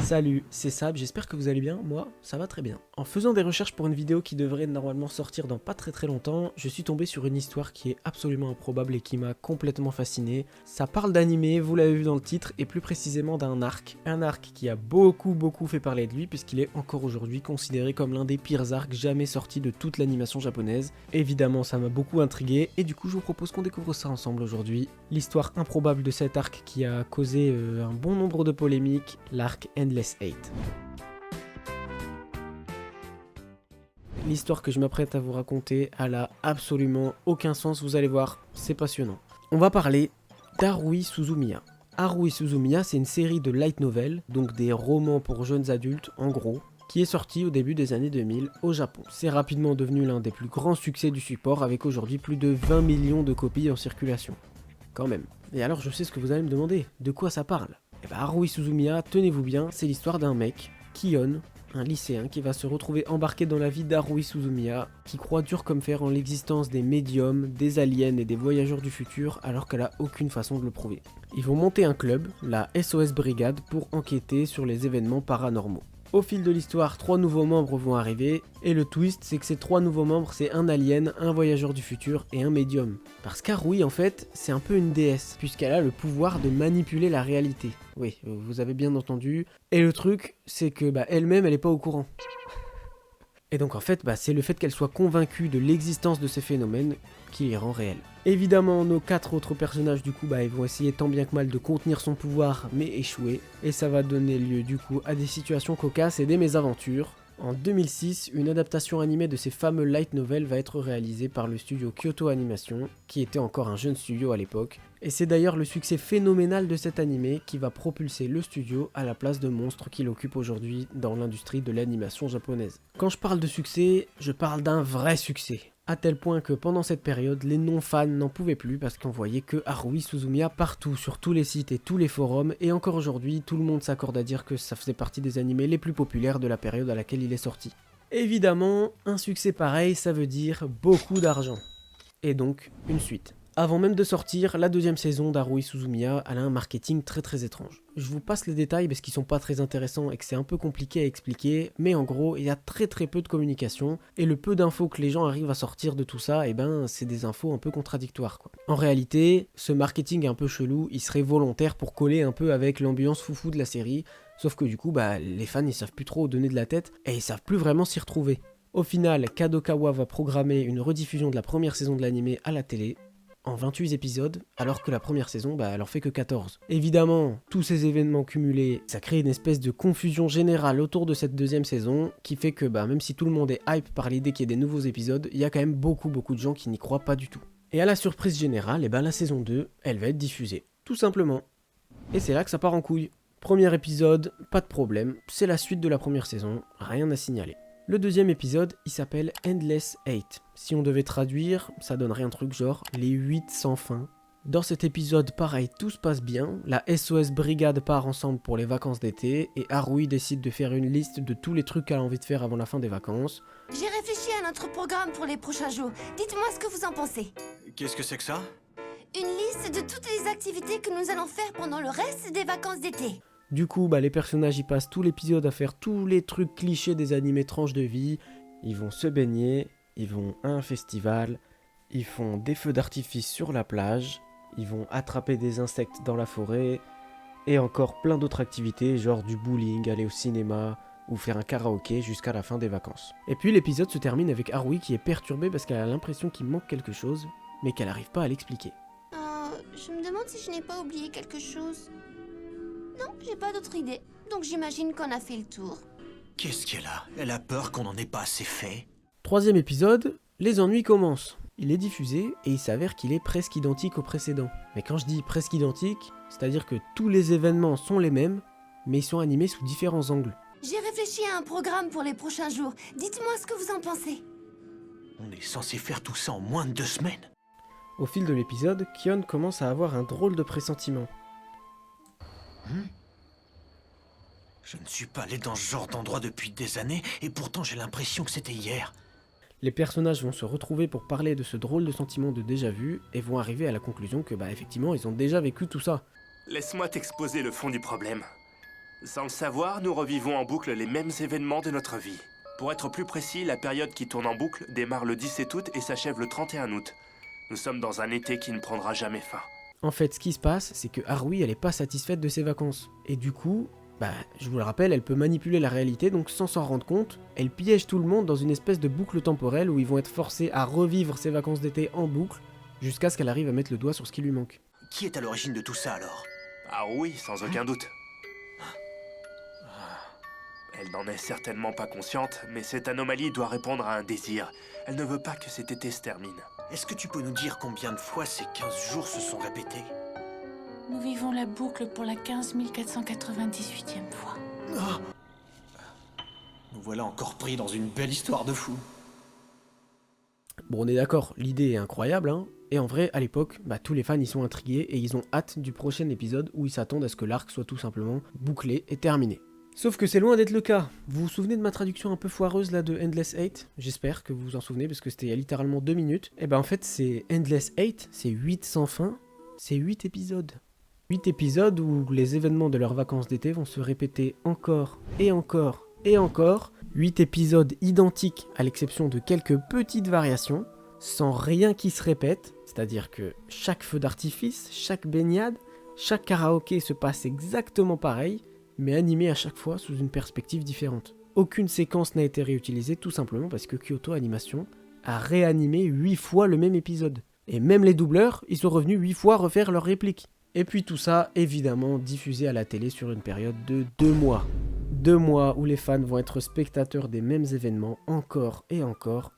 Salut, c'est Sab, j'espère que vous allez bien, moi ça va très bien. En faisant des recherches pour une vidéo qui devrait normalement sortir dans pas très longtemps, je suis tombé sur une histoire qui est absolument improbable et qui m'a complètement fasciné. Ça parle d'animé, vous l'avez vu dans le titre, et plus précisément d'un arc. Un arc qui a beaucoup fait parler de lui puisqu'il est encore aujourd'hui considéré comme l'un des pires arcs jamais sortis de toute l'animation japonaise. Évidemment ça m'a beaucoup intrigué et du coup je vous propose qu'on découvre ça ensemble aujourd'hui. L'histoire improbable de cet arc qui a causé un bon nombre de polémiques, l'arc Endless Eight. L'histoire que je m'apprête à vous raconter, elle a absolument aucun sens, vous allez voir, c'est passionnant. On va parler d'Haruhi Suzumiya. Haruhi Suzumiya, c'est une série de light novels, donc des romans pour jeunes adultes en gros, qui est sortie au début des années 2000 au Japon. C'est rapidement devenu l'un des plus grands succès du support avec aujourd'hui plus de 20 millions de copies en circulation. Quand même. Et alors je sais ce que vous allez me demander, de quoi ça parle ? Et bah Haruhi Suzumiya, tenez-vous bien, c'est l'histoire d'un mec, Kion, un lycéen qui va se retrouver embarqué dans la vie d'Haruhi Suzumiya, qui croit dur comme fer en l'existence des médiums, des aliens et des voyageurs du futur alors qu'elle a aucune façon de le prouver. Ils vont monter un club, la SOS Brigade, pour enquêter sur les événements paranormaux. Au fil de l'histoire, 3 nouveaux membres vont arriver, et le twist c'est que ces 3 nouveaux membres c'est un alien, un voyageur du futur et un médium. Parce qu'Haruhi en fait, c'est un peu une déesse, puisqu'elle a le pouvoir de manipuler la réalité. Oui, vous avez bien entendu. Et le truc, c'est que elle-même elle est pas au courant. Et donc en fait, c'est le fait qu'elle soit convaincue de l'existence de ces phénomènes qui les rend réels. Évidemment, nos 4 autres personnages du coup, ils vont essayer tant bien que mal de contenir son pouvoir, mais échouer. Et ça va donner lieu du coup à des situations cocasses et des mésaventures. En 2006, une adaptation animée de ces fameux light novels va être réalisée par le studio Kyoto Animation, qui était encore un jeune studio à l'époque. Et c'est d'ailleurs le succès phénoménal de cet animé qui va propulser le studio à la place de monstre qu'il occupe aujourd'hui dans l'industrie de l'animation japonaise. Quand je parle de succès, je parle d'un vrai succès. À tel point que pendant cette période, les non-fans n'en pouvaient plus parce qu'on voyait que Haruhi Suzumiya partout, sur tous les sites et tous les forums, et encore aujourd'hui, tout le monde s'accorde à dire que ça faisait partie des animés les plus populaires de la période à laquelle il est sorti. Évidemment, un succès pareil, ça veut dire beaucoup d'argent. Et donc, une suite. Avant même de sortir, la deuxième saison d'Haruhi Suzumiya, elle a un marketing très étrange. Je vous passe les détails parce qu'ils sont pas très intéressants et que c'est un peu compliqué à expliquer, mais en gros, il y a très peu de communication, et le peu d'infos que les gens arrivent à sortir de tout ça, c'est des infos un peu contradictoires quoi. En réalité, ce marketing un peu chelou, il serait volontaire pour coller un peu avec l'ambiance foufou de la série, sauf que du coup, les fans ils savent plus trop où donner de la tête, et ils savent plus vraiment s'y retrouver. Au final, Kadokawa va programmer une rediffusion de la première saison de l'animé à la télé, en 28 épisodes, alors que la première saison, elle en fait que 14. Évidemment, tous ces événements cumulés, ça crée une espèce de confusion générale autour de cette deuxième saison, qui fait que même si tout le monde est hype par l'idée qu'il y ait des nouveaux épisodes, il y a quand même beaucoup de gens qui n'y croient pas du tout. Et à la surprise générale, la saison 2, elle va être diffusée. Tout simplement. Et c'est là que ça part en couille. Premier épisode, pas de problème, c'est la suite de la première saison, rien à signaler. Le deuxième épisode, il s'appelle Endless Eight. Si on devait traduire, ça donnerait un truc genre les 8 sans fin. Dans cet épisode, pareil, tout se passe bien. La SOS Brigade part ensemble pour les vacances d'été et Haruhi décide de faire une liste de tous les trucs qu'elle a envie de faire avant la fin des vacances. J'ai réfléchi à notre programme pour les prochains jours. Dites-moi ce que vous en pensez. Qu'est-ce que c'est que ça ? Une liste de toutes les activités que nous allons faire pendant le reste des vacances d'été. Du coup, les personnages y passent tout l'épisode à faire tous les trucs clichés des animés tranches de vie. Ils vont se baigner, ils vont à un festival, ils font des feux d'artifice sur la plage, ils vont attraper des insectes dans la forêt, et encore plein d'autres activités, genre du bowling, aller au cinéma, ou faire un karaoké jusqu'à la fin des vacances. Et puis l'épisode se termine avec Haruhi qui est perturbée parce qu'elle a l'impression qu'il manque quelque chose, mais qu'elle n'arrive pas à l'expliquer. Je me demande si je n'ai pas oublié quelque chose. Non, j'ai pas d'autre idée. Donc j'imagine qu'on a fait le tour. Qu'est-ce qu'elle a ? Elle a peur qu'on n'en ait pas assez fait ? Troisième épisode, les ennuis commencent. Il est diffusé et il s'avère qu'il est presque identique au précédent. Mais quand je dis presque identique, c'est-à-dire que tous les événements sont les mêmes, mais ils sont animés sous différents angles. J'ai réfléchi à un programme pour les prochains jours. Dites-moi ce que vous en pensez. On est censé faire tout ça en moins de 2 semaines. Au fil de l'épisode, Kion commence à avoir un drôle de pressentiment. Je ne suis pas allé dans ce genre d'endroit depuis des années, et pourtant j'ai l'impression que c'était hier. Les personnages vont se retrouver pour parler de ce drôle de sentiment de déjà-vu, et vont arriver à la conclusion que effectivement ils ont déjà vécu tout ça. Laisse-moi t'exposer le fond du problème. Sans le savoir, nous revivons en boucle les mêmes événements de notre vie. Pour être plus précis, la période qui tourne en boucle démarre le 17 août et s'achève le 31 août. Nous sommes dans un été qui ne prendra jamais fin. En fait, ce qui se passe, c'est que Haruhi, elle est pas satisfaite de ses vacances. Et du coup, je vous le rappelle, elle peut manipuler la réalité, donc sans s'en rendre compte, elle piège tout le monde dans une espèce de boucle temporelle où ils vont être forcés à revivre ses vacances d'été en boucle, jusqu'à ce qu'elle arrive à mettre le doigt sur ce qui lui manque. Qui est à l'origine de tout ça alors? Ah oui, sans aucun doute. Elle n'en est certainement pas consciente, mais cette anomalie doit répondre à un désir. Elle ne veut pas que cet été se termine. Est-ce que tu peux nous dire combien de fois ces 15 jours se sont répétés? Nous vivons la boucle pour la 15 498e fois. Oh, nous voilà encore pris dans une belle histoire de fou. Bon, on est d'accord, l'idée est incroyable, hein. Et en vrai, à l'époque, tous les fans y sont intrigués et ils ont hâte du prochain épisode où ils s'attendent à ce que l'arc soit tout simplement bouclé et terminé. Sauf que c'est loin d'être le cas. Vous vous souvenez de ma traduction un peu foireuse là de Endless Hate? J'espère que vous vous en souvenez parce que c'était il y a littéralement 2 minutes. Et en fait c'est Endless Hate, c'est 8 sans fin, c'est 8 épisodes. 8 épisodes où les événements de leurs vacances d'été vont se répéter encore et encore et encore. 8 épisodes identiques à l'exception de quelques petites variations, sans rien qui se répète. C'est-à-dire que chaque feu d'artifice, chaque baignade, chaque karaoké se passe exactement pareil, mais animé à chaque fois sous une perspective différente. Aucune séquence n'a été réutilisée tout simplement parce que Kyoto Animation a réanimé 8 fois le même épisode. Et même les doubleurs, ils sont revenus 8 fois refaire leurs répliques. Et puis tout ça, évidemment, diffusé à la télé sur une période de 2 mois. 2 mois où les fans vont être spectateurs des mêmes événements encore, et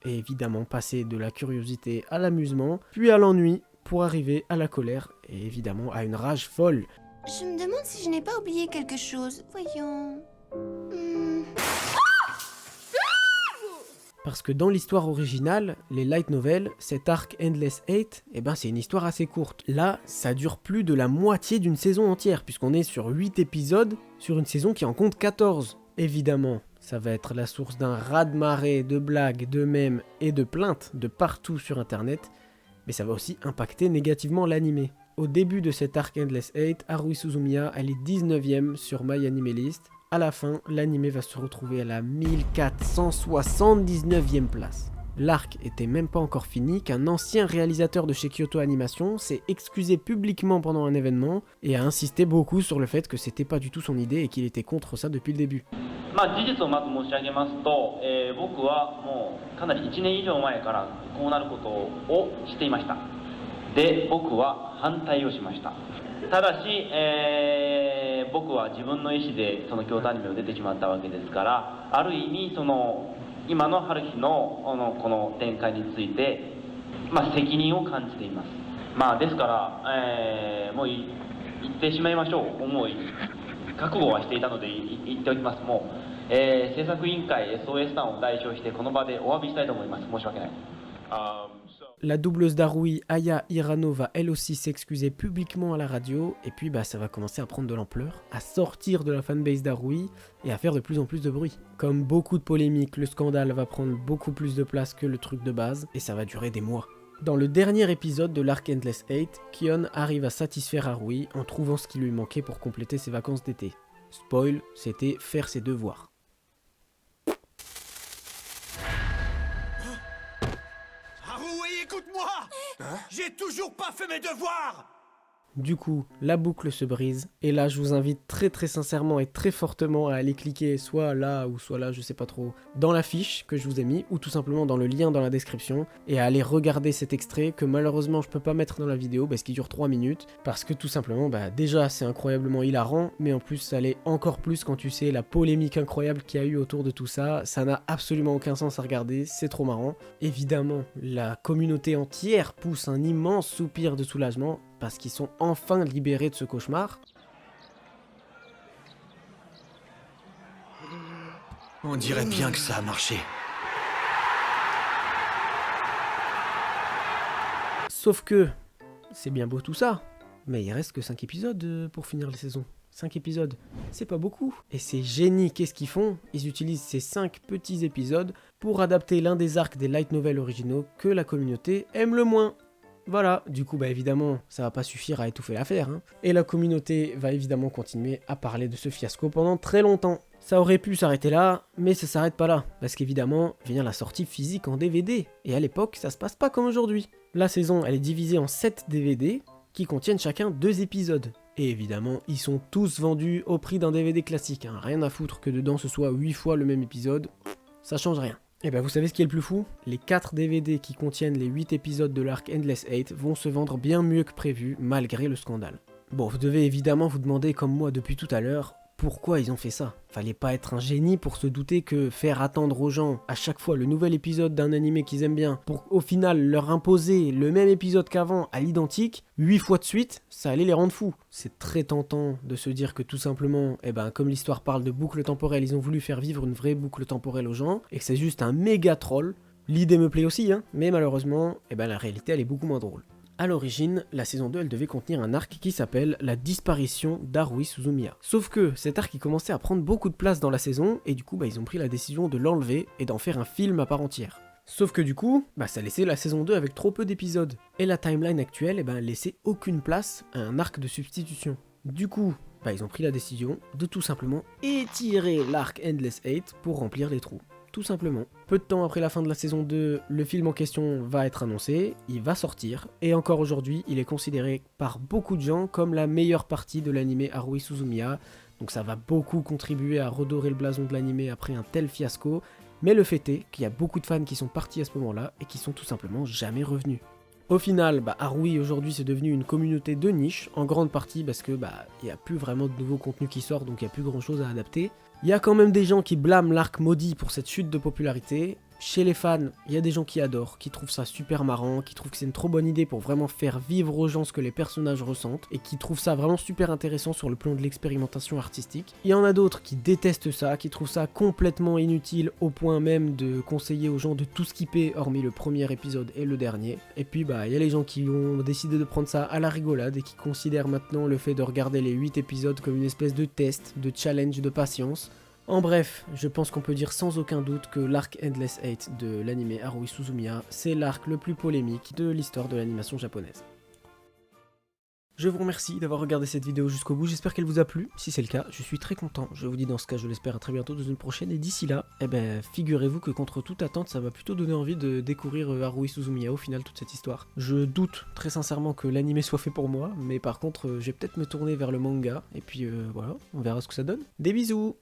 évidemment passer de la curiosité à l'amusement, puis à l'ennui, pour arriver à la colère, et évidemment à une rage folle. Je me demande si je n'ai pas oublié quelque chose. Voyons. Parce que dans l'histoire originale, les light novels, cet arc Endless Hate, c'est une histoire assez courte. Là, ça dure plus de la moitié d'une saison entière, puisqu'on est sur 8 épisodes, sur une saison qui en compte 14. Évidemment, ça va être la source d'un raz-de-marée de blagues, de mèmes et de plaintes de partout sur internet, mais ça va aussi impacter négativement l'anime. Au début de cet arc Endless Hate, Haruhi Suzumiya, elle est 19ème sur My Anime List. À la fin, l'anime va se retrouver à la 1479e place. L'arc était même pas encore fini qu'un ancien réalisateur de chez Kyoto Animation s'est excusé publiquement pendant un événement et a insisté beaucoup sur le fait que c'était pas du tout son idée et qu'il était contre ça depuis le début. 事実をまず申し上げますと、僕はもうかなり1年以上前からこうなることをしていました。で、僕は反対をしました。ただし、僕は自分の意思でその京都アニメを出てしまったわけですから、ある意味その今の春日のこの展開について、責任を感じています。ですから、もう言ってしまいましょう。思い覚悟はしていたので言っておきます。もう、制作委員会 SOS さんを代表してこの場でお詫びしたいと思います。申し訳ない。La doubleuse d'Haruhi, Aya Hirano, va elle aussi s'excuser publiquement à la radio, et puis ça va commencer à prendre de l'ampleur, à sortir de la fanbase d'Haruhi, et à faire de plus en plus de bruit. Comme beaucoup de polémiques, le scandale va prendre beaucoup plus de place que le truc de base, et ça va durer des mois. Dans le dernier épisode de l'arc Endless Hate, Kion arrive à satisfaire Haruhi en trouvant ce qui lui manquait pour compléter ses vacances d'été. Spoil, c'était faire ses devoirs. Écoute-moi! J'ai toujours pas fait mes devoirs! Du coup, la boucle se brise, et là je vous invite très sincèrement et très fortement à aller cliquer soit là ou soit là, je sais pas trop, dans la fiche que je vous ai mis, ou tout simplement dans le lien dans la description, et à aller regarder cet extrait que malheureusement je peux pas mettre dans la vidéo parce qu'il dure 3 minutes, parce que tout simplement, déjà c'est incroyablement hilarant, mais en plus ça l'est encore plus quand tu sais la polémique incroyable qu'il y a eu autour de tout ça, ça n'a absolument aucun sens à regarder, c'est trop marrant. Évidemment, la communauté entière pousse un immense soupir de soulagement, parce qu'ils sont enfin libérés de ce cauchemar. On dirait bien que ça a marché. Sauf que, c'est bien beau tout ça, mais il reste que 5 épisodes pour finir la saison. 5 épisodes, c'est pas beaucoup. Et c'est génie, qu'est-ce qu'ils font? Ils utilisent ces 5 petits épisodes pour adapter l'un des arcs des light novels originaux que la communauté aime le moins. Voilà, du coup bah évidemment ça va pas suffire à étouffer l'affaire, hein. Et la communauté va évidemment continuer à parler de ce fiasco pendant très longtemps. Ça aurait pu s'arrêter là, mais ça s'arrête pas là, parce qu'évidemment vient la sortie physique en DVD, et à l'époque ça se passe pas comme aujourd'hui. La saison elle est divisée en 7 DVD, qui contiennent chacun 2 épisodes. Et évidemment, ils sont tous vendus au prix d'un DVD classique, hein. Rien à foutre que dedans ce soit 8 fois le même épisode, ça change rien. Et ben vous savez ce qui est le plus fou? Les 4 DVD qui contiennent les 8 épisodes de l'arc Endless 8 vont se vendre bien mieux que prévu, malgré le scandale. Bon, vous devez évidemment vous demander, comme moi depuis tout à l'heure, pourquoi ils ont fait ça? Fallait pas être un génie pour se douter que faire attendre aux gens à chaque fois le nouvel épisode d'un animé qu'ils aiment bien, pour au final leur imposer le même épisode qu'avant à l'identique, 8 fois de suite, ça allait les rendre fous. C'est très tentant de se dire que tout simplement, comme l'histoire parle de boucle temporelle, ils ont voulu faire vivre une vraie boucle temporelle aux gens, et que c'est juste un méga troll. L'idée me plaît aussi, hein, mais malheureusement, la réalité elle est beaucoup moins drôle. A l'origine, la saison 2 elle devait contenir un arc qui s'appelle la disparition d'Haruhi Suzumiya. Sauf que cet arc il commençait à prendre beaucoup de place dans la saison et du coup ils ont pris la décision de l'enlever et d'en faire un film à part entière. Sauf que du coup, ça laissait la saison 2 avec trop peu d'épisodes. Et la timeline actuelle elle laissait aucune place à un arc de substitution. Du coup, ils ont pris la décision de tout simplement étirer l'arc Endless 8 pour remplir les trous. Tout simplement. Peu de temps après la fin de la saison 2, le film en question va être annoncé, il va sortir, et encore aujourd'hui, il est considéré par beaucoup de gens comme la meilleure partie de l'animé Haruhi Suzumiya, donc ça va beaucoup contribuer à redorer le blason de l'animé après un tel fiasco, mais le fait est qu'il y a beaucoup de fans qui sont partis à ce moment-là, et qui sont tout simplement jamais revenus. Au final, Haruhi aujourd'hui c'est devenu une communauté de niche, en grande partie parce que il n'y a plus vraiment de nouveaux contenus qui sortent, donc il n'y a plus grand chose à adapter. Il y a quand même des gens qui blâment l'arc maudit pour cette chute de popularité. Chez les fans, il y a des gens qui adorent, qui trouvent ça super marrant, qui trouvent que c'est une trop bonne idée pour vraiment faire vivre aux gens ce que les personnages ressentent, et qui trouvent ça vraiment super intéressant sur le plan de l'expérimentation artistique. Il y en a d'autres qui détestent ça, qui trouvent ça complètement inutile au point même de conseiller aux gens de tout skipper hormis le premier épisode et le dernier. Et puis il y a les gens qui ont décidé de prendre ça à la rigolade et qui considèrent maintenant le fait de regarder les 8 épisodes comme une espèce de test, de challenge de patience. En bref, je pense qu'on peut dire sans aucun doute que l'arc Endless 8 de l'animé Haruhi Suzumiya, c'est l'arc le plus polémique de l'histoire de l'animation japonaise. Je vous remercie d'avoir regardé cette vidéo jusqu'au bout, j'espère qu'elle vous a plu. Si c'est le cas, je suis très content. Je vous dis dans ce cas, je l'espère à très bientôt dans une prochaine. Et d'ici là, figurez-vous que contre toute attente, ça m'a plutôt donné envie de découvrir Haruhi Suzumiya au final, toute cette histoire. Je doute très sincèrement que l'animé soit fait pour moi, mais par contre, je vais peut-être me tourner vers le manga. Et puis voilà, on verra ce que ça donne. Des bisous!